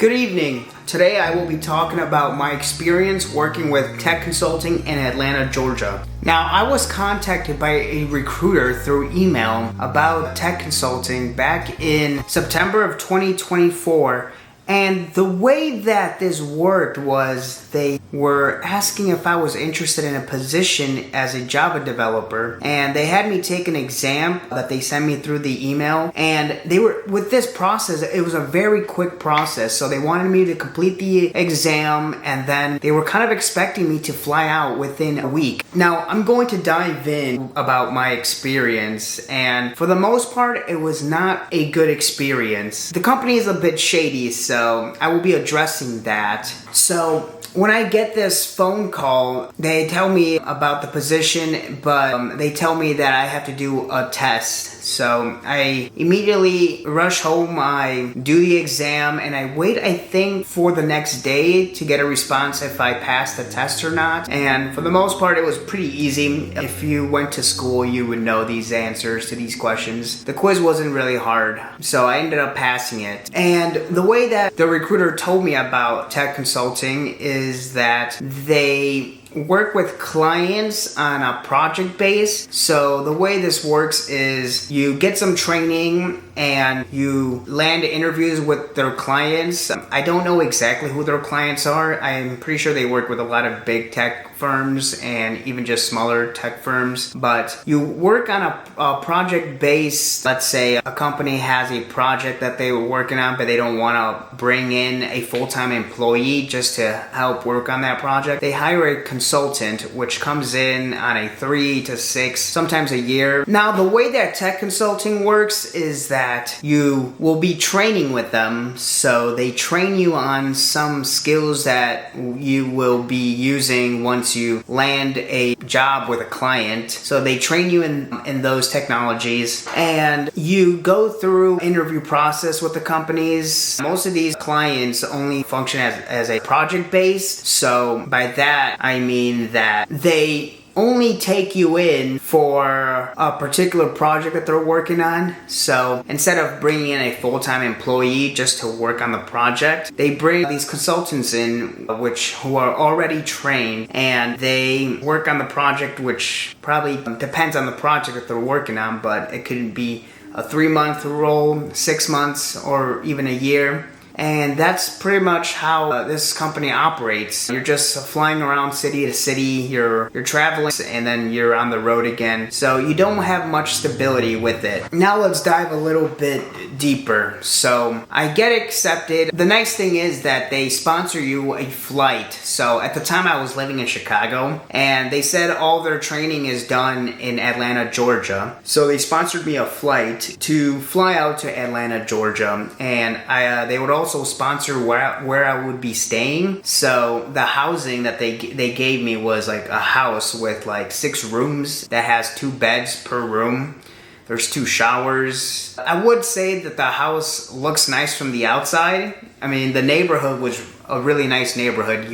Good evening. Today I will be talking about my experience working with tech consulting in Atlanta, Georgia. Now, I was contacted by a recruiter through email about tech consulting back in September of 2024. And the way that this worked was they were asking if I was interested in a position as a Java developer, and they had me take an exam that they sent me through the email. And they were, with this process, it was a very quick process. So they wanted me to complete the exam, and then they were kind of expecting me to fly out within a week. Now, I'm going to dive in about my experience, and for the most part, it was not a good experience. The company is a bit shady, so I will be addressing that. So when I get this phone call, they tell me about the position, but they tell me that I have to do a test. So I immediately rush home, I do the exam, and I wait, I think, for the next day to get a response if I passed the test or not. And for the most part, it was pretty easy. If you went to school, you would know these answers to these questions. The quiz wasn't really hard, so I ended up passing it. And the way that the recruiter told me about tech consulting is that they work with clients on a project base. So the way this works is you get some training and you land interviews with their clients. I don't know exactly who their clients are. I'm pretty sure they work with a lot of big tech firms and even just smaller tech firms. But you work on a project base. Let's say a company has a project that they were working on, but they don't want to bring in a full-time employee just to help work on that project. They hire a consultant, which comes in on a 3 to 6, sometimes a year. Now, the way that tech consulting works is that you will be training with them. So they train you on some skills that you will be using once you land a job with a client. So they train you in those technologies, and you go through interview process with the companies. Most of these clients only function as a project based. So by that, I mean that they only take you in for a particular project that they're working on. So instead of bringing in a full-time employee just to work on the project, they bring these consultants in who are already trained, and they work on the project, which probably depends on the project that they're working on, but it could be a 3-month role, 6 months, or even a year. And that's pretty much how this company operates. You're just flying around city to city, you're traveling, and then you're on the road again. So you don't have much stability with it. Now let's dive a little bit deeper. So I get accepted. The nice thing is that they sponsor you a flight. So at the time I was living in Chicago, and they said all their training is done in Atlanta, Georgia. So they sponsored me a flight to fly out to Atlanta, Georgia, and they would also sponsor where I would be staying. So the housing that they gave me was like a house with like 6 rooms that has 2 beds per room. There's 2 showers. I would say that the house looks nice from the outside. I mean, the neighborhood was a really nice neighborhood.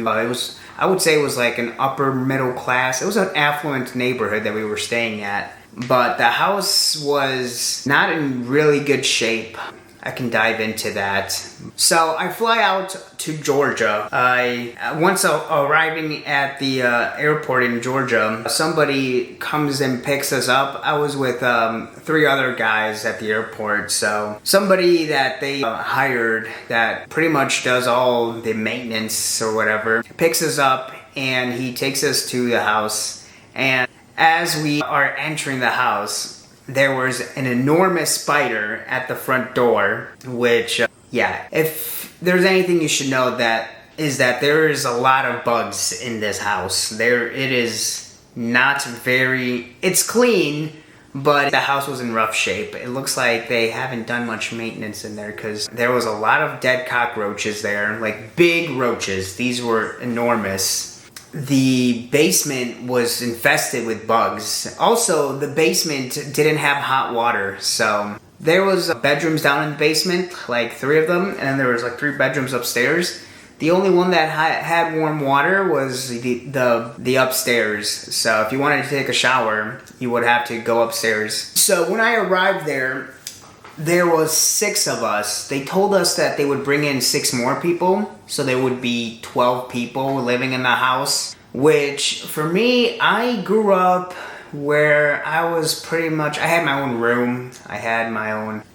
I would say it was like an upper middle class. It was an affluent neighborhood that we were staying at. But the house was not in really good shape. I can dive into that. So I fly out to Georgia. Once arriving at the airport in Georgia, somebody comes and picks us up. I was with 3 other guys at the airport. So somebody that they hired that pretty much does all the maintenance or whatever picks us up, and he takes us to the house. And as we are entering the house, there was an enormous spider at the front door, which, if there's anything you should know, that there is a lot of bugs in this house. It is not it's clean, but the house was in rough shape. It looks like they haven't done much maintenance in there, because there was a lot of dead cockroaches there, like big roaches. These were enormous. The basement was infested with bugs. Also, the basement didn't have hot water, so there was bedrooms down in the basement, like 3 of them, and then there was like 3 bedrooms upstairs. The only one that had warm water was the upstairs. So if you wanted to take a shower, you would have to go upstairs. So when I arrived there, there was 6 of us. They told us that they would bring in 6 more people, so there would be 12 people living in the house, which for me, I grew up where I was I had my own room, I had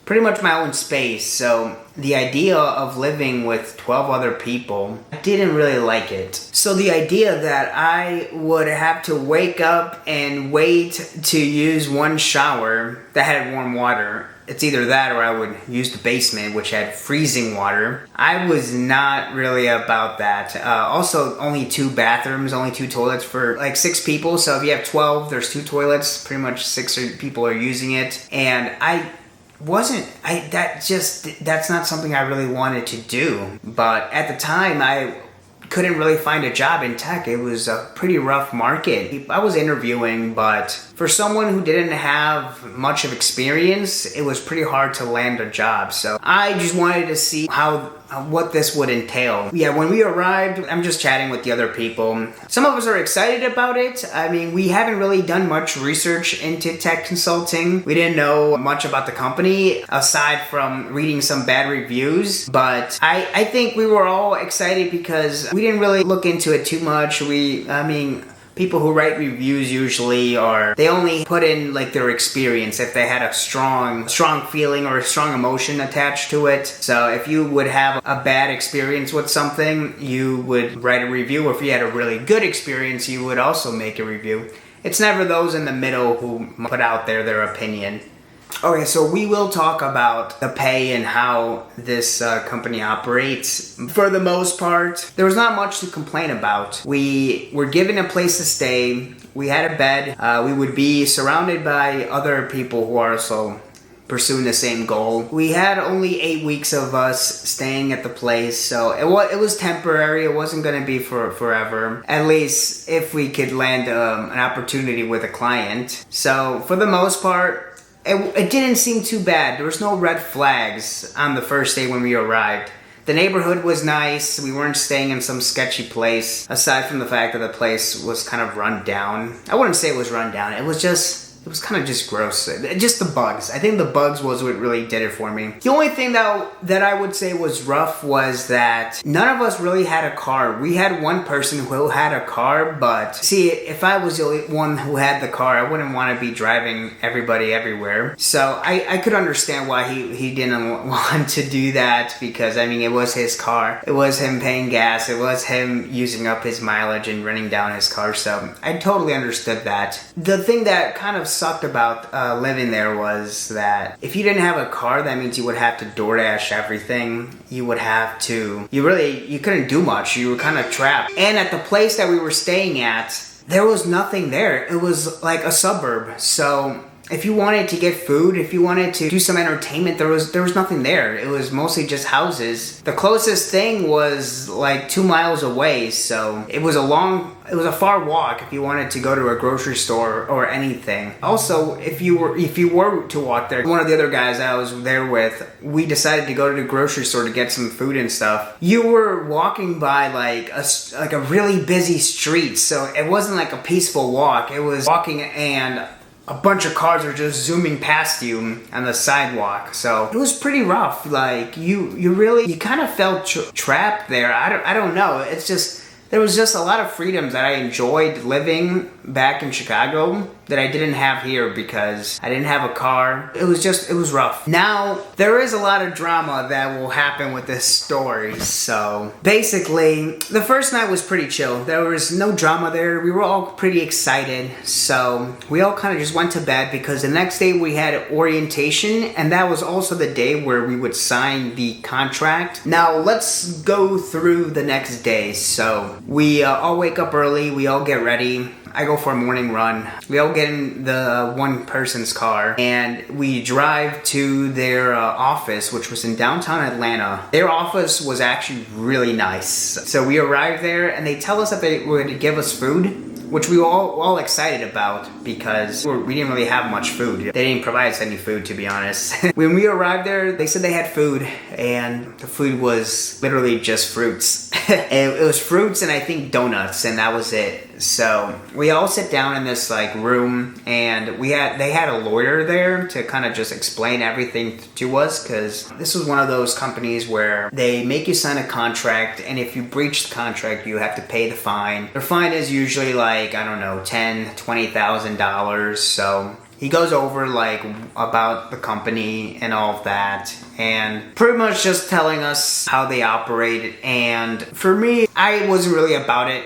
pretty much my own space, so the idea of living with 12 other people, I didn't really like it. So the idea that I would have to wake up and wait to use one shower that had warm water, it's either that or I would use the basement, which had freezing water. I was not really about that. Also, only 2 bathrooms, only 2 toilets for like 6 people. So if you have 12, there's 2 toilets. Pretty much 6 people are using it. And that's not something I really wanted to do. But at the time, I couldn't really find a job in tech. It was a pretty rough market. I was interviewing, but for someone who didn't have much of experience, it was pretty hard to land a job. So I just wanted to see what this would entail. Yeah, when we arrived, I'm just chatting with the other people. Some of us are excited about it. I mean, we haven't really done much research into tech consulting. We didn't know much about the company aside from reading some bad reviews. But I think we were all excited because we didn't really look into it too much. People who write reviews usually they only put in like their experience if they had a strong feeling or a strong emotion attached to it. So if you would have a bad experience with something, you would write a review. Or if you had a really good experience, you would also make a review. It's never those in the middle who put out their opinion. Okay, so we will talk about the pay and how this company operates. For the most part, there was not much to complain about. We were given a place to stay. We had a bed. We would be surrounded by other people who are also pursuing the same goal. We had only 8 weeks of us staying at the place, so it was temporary. It wasn't going to be for forever. At least if we could land an opportunity with a client. So for the most part, it didn't seem too bad. There was no red flags on the first day when we arrived. The neighborhood was nice. We weren't staying in some sketchy place, aside from the fact that the place was kind of run down. I wouldn't say it was run down. It was kind of just gross. Just the bugs. I think the bugs was what really did it for me. The only thing that I would say was rough was that none of us really had a car. We had one person who had a car, but see, if I was the only one who had the car, I wouldn't want to be driving everybody everywhere. So I could understand why he didn't want to do that, because I mean, it was his car. It was him paying gas. It was him using up his mileage and running down his car. So I totally understood that. The thing that kind of sucked about living there was that if you didn't have a car, that means you would have to DoorDash everything. You couldn't do much. You were kind of trapped. And at the place that we were staying at, there was nothing there. It was like a suburb. So if you wanted to get food, if you wanted to do some entertainment, there was nothing there. It was mostly just houses. The closest thing was like 2 miles away, so it was a far walk if you wanted to go to a grocery store or anything. Also, if you were to walk there, one of the other guys I was there with, we decided to go to the grocery store to get some food and stuff. You were walking by like a really busy street, so it wasn't like a peaceful walk. It was walking and a bunch of cars are just zooming past you on the sidewalk. So it was pretty rough. Like you kind of felt trapped there. I don't know. It's just, there was just a lot of freedoms that I enjoyed living back in Chicago that I didn't have here because I didn't have a car. It was rough. Now, there is a lot of drama that will happen with this story. So basically, the first night was pretty chill. There was no drama there. We were all pretty excited. So we all kind of just went to bed because the next day we had orientation, and that was also the day where we would sign the contract. Now, let's go through the next day. So we all wake up early. We all get ready. I go for a morning run. We all get in the one person's car and we drive to their office, which was in downtown Atlanta. Their office was actually really nice. So we arrived there and they tell us that they would give us food, which we were all excited about because we didn't really have much food. They didn't provide us any food, to be honest. When we arrived there, they said they had food, and the food was literally just fruits. It was fruits and I think donuts, and that was it. So we all sit down in this like room, and they had a lawyer there to kind of just explain everything to us, because this was one of those companies where they make you sign a contract, and if you breach the contract, you have to pay the fine. The fine is usually like, I don't know, $10,000-$20,000. So he goes over like about the company and all of that, and pretty much just telling us how they operate. And for me, I wasn't really about it.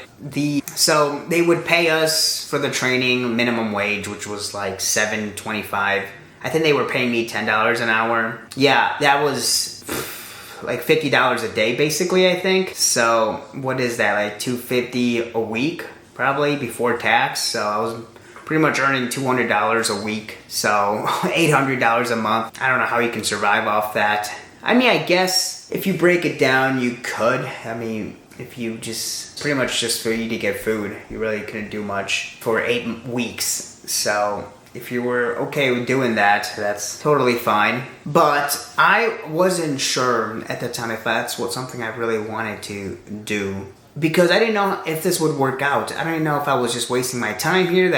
So they would pay us for the training minimum wage, which was like $7.25. I think they were paying me $10 an hour. Yeah, that was like $50 a day basically, I think. So what is that, like $250 a week probably before tax? So I was pretty much earning $200 a week, so $800 a month. I don't know how you can survive off that. I mean, I guess if you break it down, you could. I mean, if you just pretty much just for you to get food, you really couldn't do much for 8 weeks. So if you were okay with doing that, that's totally fine. But I wasn't sure at the time if that's something I really wanted to do, because I didn't know if this would work out. I didn't know if I was just wasting my time here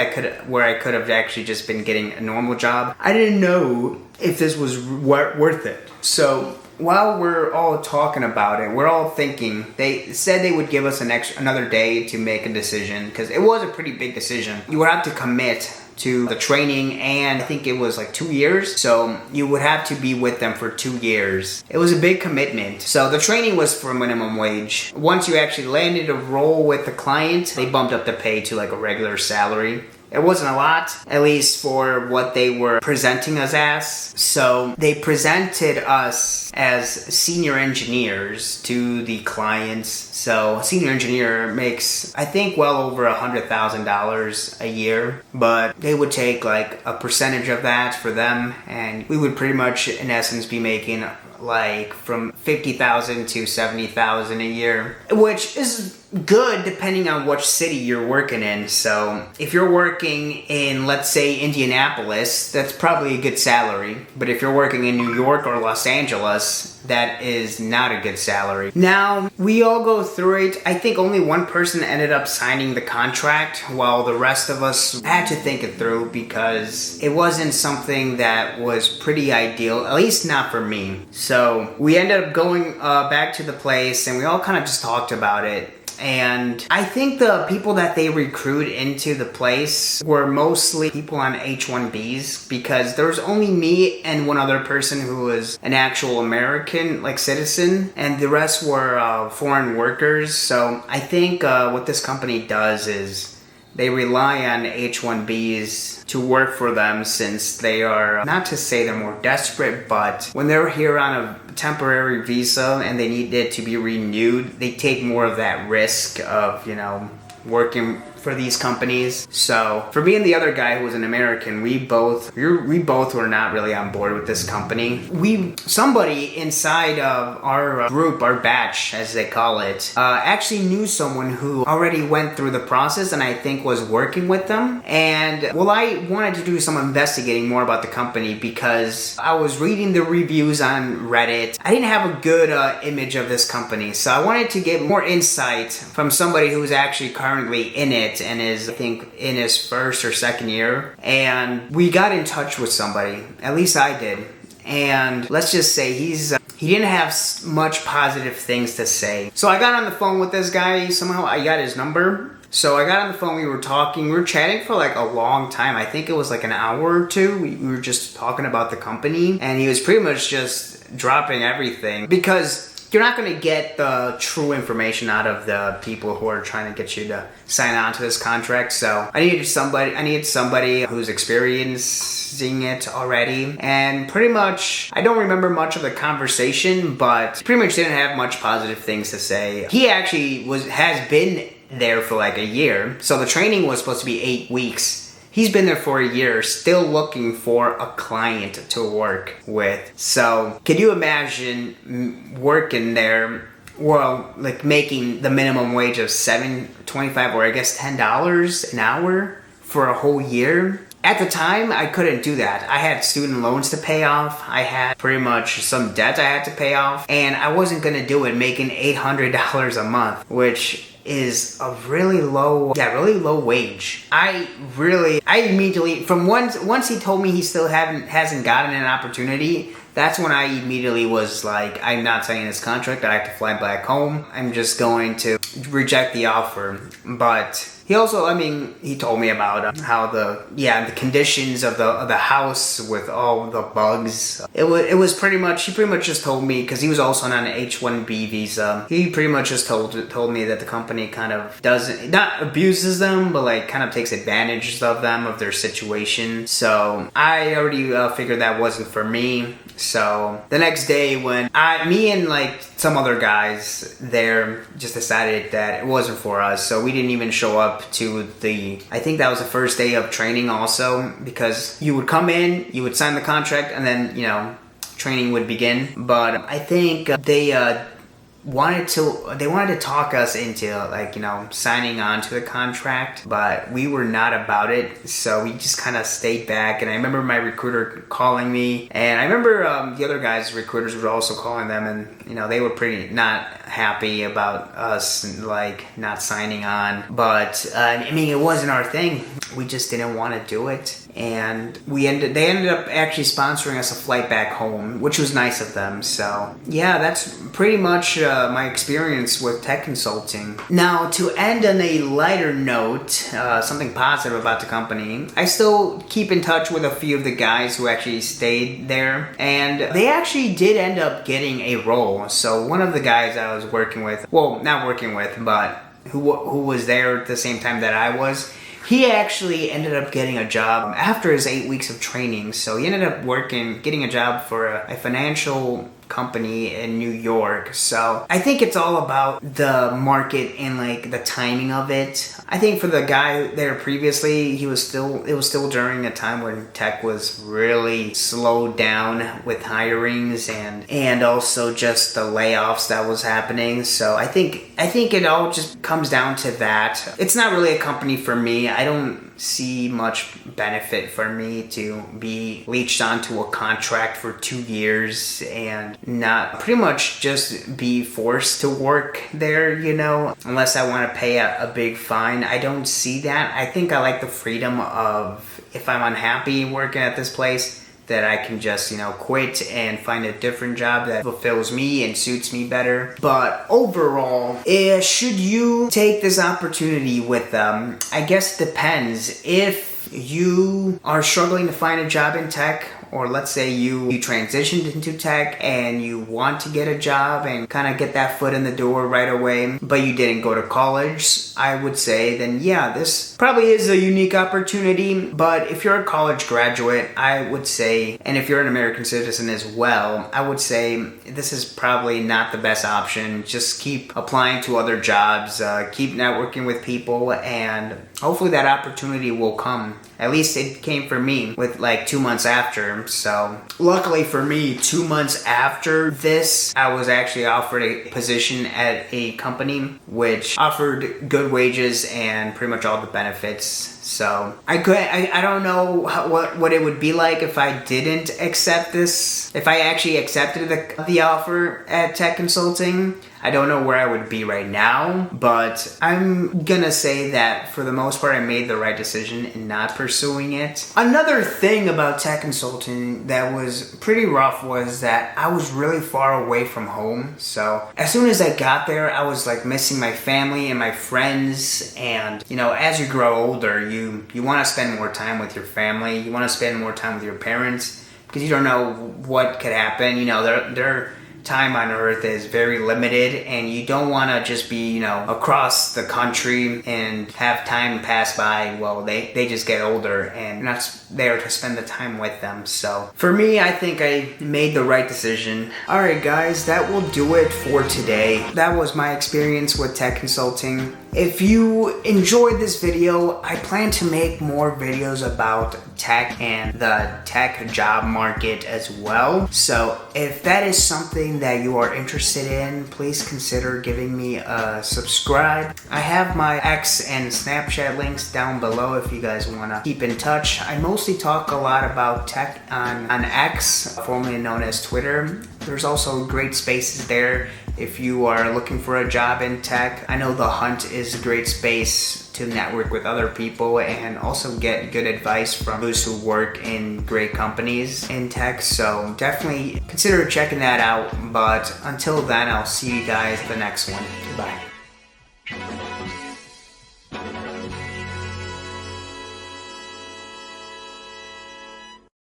where I could have actually just been getting a normal job. I didn't know if this was worth it. So while we're all talking about it, we're all thinking, they said they would give us another day to make a decision, because it was a pretty big decision. You would have to commit to the training, and I think it was like 2 years, so you would have to be with them for 2 years. It was a big commitment. So the training was for minimum wage. Once you actually landed a role with the client, they bumped up the pay to like a regular salary. It wasn't a lot, at least for what they were presenting us as. So they presented us as senior engineers to the clients. So a senior engineer makes, I think, well over $100,000 a year, but they would take like a percentage of that for them, and we would pretty much, in essence, be making like from $50,000 to $70,000 a year, which is good depending on which city you're working in. So if you're working in, let's say, Indianapolis, that's probably a good salary. But if you're working in New York or Los Angeles, that is not a good salary. Now, we all go through it. I think only one person ended up signing the contract, while the rest of us had to think it through, because it wasn't something that was pretty ideal, at least not for me. So we ended up going back to the place, and we all kind of just talked about it. And I think the people that they recruit into the place were mostly people on H-1Bs, because there was only me and one other person who was an actual American, like, citizen, and the rest were foreign workers. So I think what this company does is they rely on H-1Bs to work for them, since they are, not to say they're more desperate, but when they're here on a temporary visa and they need it to be renewed, they take more of that risk of, working for these companies. So for me and the other guy who was an American, we both were not really on board with this company. Somebody inside of our group, our batch as they call it, actually knew someone who already went through the process, and I think was working with them. And I wanted to do some investigating more about the company, because I was reading the reviews on Reddit. I didn't have a good image of this company, so I wanted to get more insight from somebody who's actually currently in it and is, I think, in his first or second year. And we got in touch with somebody, at least I did, and let's just say he didn't have much positive things to say. So I got on the phone with this guy. Somehow I got his number. So I got on the phone, we were talking, we were chatting for like a long time. I think it was like an hour or two. We were just talking about the company, and he was pretty much just dropping everything, because you're not going to get the true information out of the people who are trying to get you to sign on to this contract. So I needed somebody who's experiencing it already. And pretty much, I don't remember much of the conversation, but pretty much didn't have much positive things to say. He actually has been there for like a year. So the training was supposed to be 8 weeks. He's been there for a year, still looking for a client to work with. So, can you imagine working there, like making the minimum wage of $7.25, or I guess $10 an hour for a whole year? At the time, I couldn't do that. I had student loans to pay off. I had pretty much some debt I had to pay off. And I wasn't gonna do it making $800 a month, which is a really low wage. I immediately, once he told me he still hasn't gotten an opportunity, that's when I immediately was like, I'm not signing this contract. I have to fly back home. I'm just going to reject the offer. But he also, he told me about how the conditions of the house with all the bugs. It was pretty much, he pretty much just told me, because he was also on an H-1B visa. He pretty much just told me that the company kind of not abuses them, but like kind of takes advantage of them, of their situation. So I already figured that wasn't for me. So the next day when me and like some other guys there just decided that it wasn't for us. So we didn't even show up to I think that was the first day of training also, because you would come in, you would sign the contract, and then, training would begin. But I think they wanted to talk us into signing on to the contract, but we were not about it, so we just kind of stayed back. And I remember my recruiter calling me, and I remember the other guys' recruiters were also calling them, and they were pretty not happy about us not signing on. But it wasn't our thing. We just didn't want to do it. And they ended up actually sponsoring us a flight back home, which was nice of them. So yeah, that's pretty much my experience with tech consulting. Now, to end on a lighter note, something positive about the company, I still keep in touch with a few of the guys who actually stayed there, and they actually did end up getting a role. So one of the guys I was working with, well, not working with, but who was there at the same time that I was, he actually ended up getting a job after his 8 weeks of training. So he ended up getting a job for a financial company in New York. So I think it's all about the market and the timing of it. I think for the guy there previously, it was still during a time when tech was really slowed down with hirings and also just the layoffs that was happening. So I think it all just comes down to that. It's not really a company for me. I don't see much benefit for me to be leached onto a contract for 2 years and not pretty much just be forced to work there, unless I want to pay a big fine. I don't see that. I think I like the freedom of, if I'm unhappy working at this place, that I can just, quit and find a different job that fulfills me and suits me better. But overall, should you take this opportunity with them? I guess it depends. If you are struggling to find a job in tech, or let's say you transitioned into tech and you want to get a job and kind of get that foot in the door right away, but you didn't go to college, I would say then yeah, this probably is a unique opportunity. But if you're a college graduate, I would say, and if you're an American citizen as well, I would say this is probably not the best option. Just keep applying to other jobs, keep networking with people, and hopefully that opportunity will come. At least it came for me with 2 months after. So luckily for me, 2 months after this, I was actually offered a position at a company which offered good wages and pretty much all the benefits. So I don't know what it would be like if I didn't accept this. If I actually accepted the offer at Tech Consulting, I don't know where I would be right now, but I'm gonna say that for the most part I made the right decision in not pursuing it. Another thing about tech consulting that was pretty rough was that I was really far away from home. So as soon as I got there, I was missing my family and my friends. And as you grow older, you want to spend more time with your family. You want to spend more time with your parents because you don't know what could happen. Their time on earth is very limited, and you don't want to just be across the country and have time pass by. Well, they just get older and you're not there to spend the time with them. So for me, I think I made the right decision. Alright guys, that will do it for today. That was my experience with tech consulting. If you enjoyed this video, I plan to make more videos about tech and the tech job market as well. So if that is something that you are interested in, please consider giving me a subscribe. I have my X and Snapchat links down below if you guys want to keep in touch. I mostly talk a lot about tech on X, formerly known as Twitter. There's also great spaces there if you are looking for a job in tech. I know The Hunt is a great space to network with other people and also get good advice from those who work in great companies in tech. So definitely consider checking that out. But until then, I'll see you guys the next one. Goodbye.